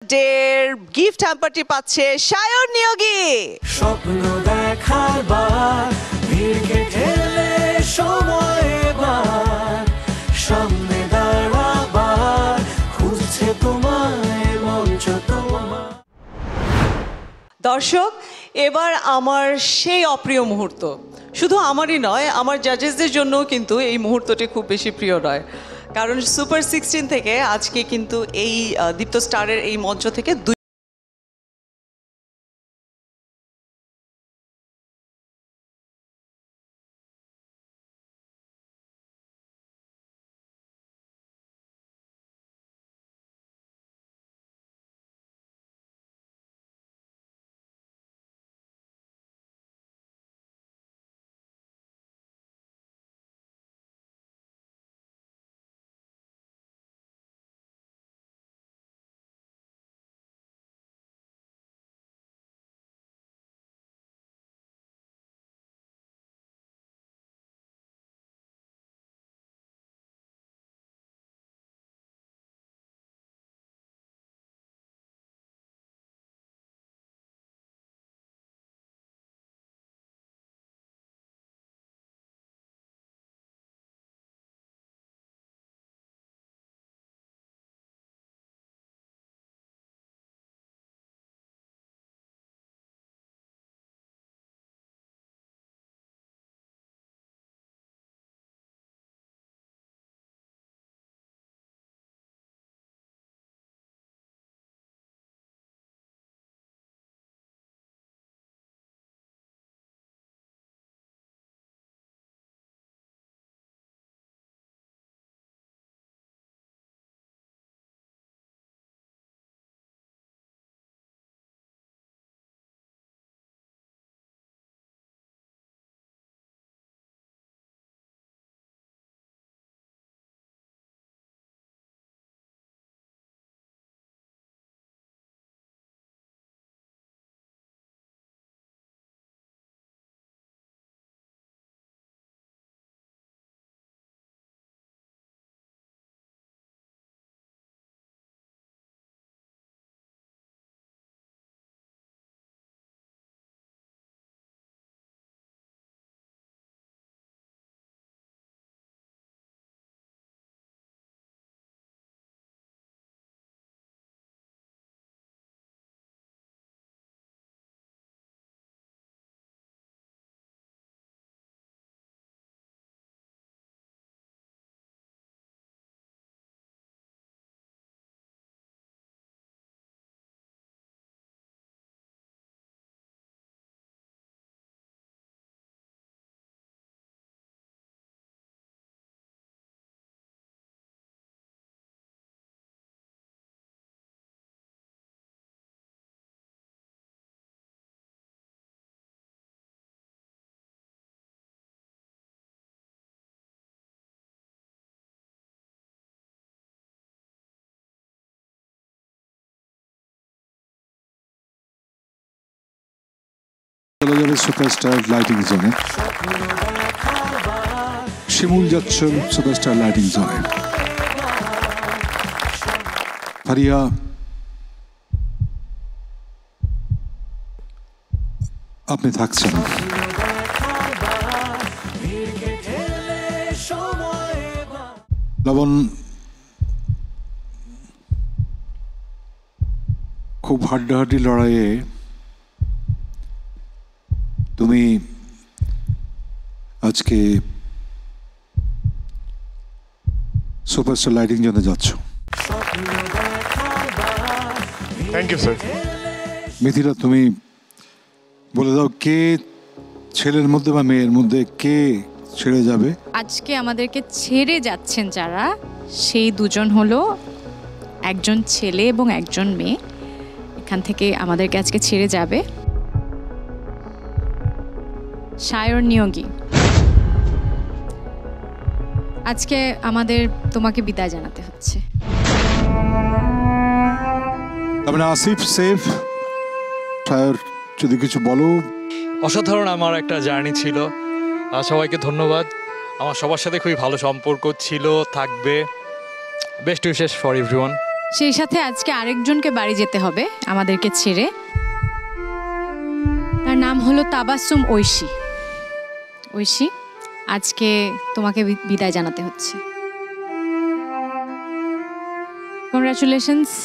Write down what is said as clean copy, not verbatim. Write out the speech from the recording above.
ডের গিফট হ্যাম্পারটি পাচ্ছে সায়র নিয়োগী। স্বপ্ন দেখার বার ভিড়কে ঠেলে সময় এবার সামনে দাঁড়াবার খুঁজছে তোমায় মঞ্চ তোমার। দর্শক, এবার আমার সেই অপ্রিয় মুহূর্ত, শুধু আমারই নয়, আমার জাজেসদের জন্যও কিন্তু এই মুহূর্তটি খুব বেশি প্রিয় নয়, কারণ সুপার 16 থেকে আজকে কিন্তু এই দীপ্ত স্টারের এই মঞ্চ থেকে চলে যাবে সুপারস্টার লাইটিং জোনে। শিমুল যাচ্ছেন সুপারস্টার লাইটিং জোনে। ফারিয়া আপনি থাকছেন। লবণ খুব হাড্ডাহাড্ডি লড়াইয়ে তুমি আজকে সুপারস্টার লাইটিং জোনে যাচ্ছ। Thank you sir. মিথিলা, তুমি বলে দাও, কে ছেলের মধ্যে বা মেয়ের মধ্যে কে ছেড়ে যাবে? আজকে আমাদেরকে ছেড়ে যাচ্ছেন যারা, সেই দুজন হলো একজন ছেলে এবং একজন মেয়ে। এখান থেকে আমাদেরকে আজকে ছেড়ে যাবে সায়র নিয়োগী। আজকে আমাদের তোমাকে বিদায় জানাতে হচ্ছে। তারপরে আসিফ, সেফ, সায়র, যদি কিছু বলো। অসাধারণ আমার একটা জার্নি ছিল। সবাইকে ধন্যবাদ। আমার সবার সাথে খুবই ভালো সম্পর্ক ছিল, থাকবে। Best wishes for everyone. সেই সাথে আজকে আরেকজনকে বাড়ি যেতে হবে আমাদেরকে ছেড়ে। তার নাম হলো তাবাসসুম ঐশী। ঐশী, আজকে তোমাকে বিদায় জানাতে হচ্ছে। কংগ্রাচুলেশনস।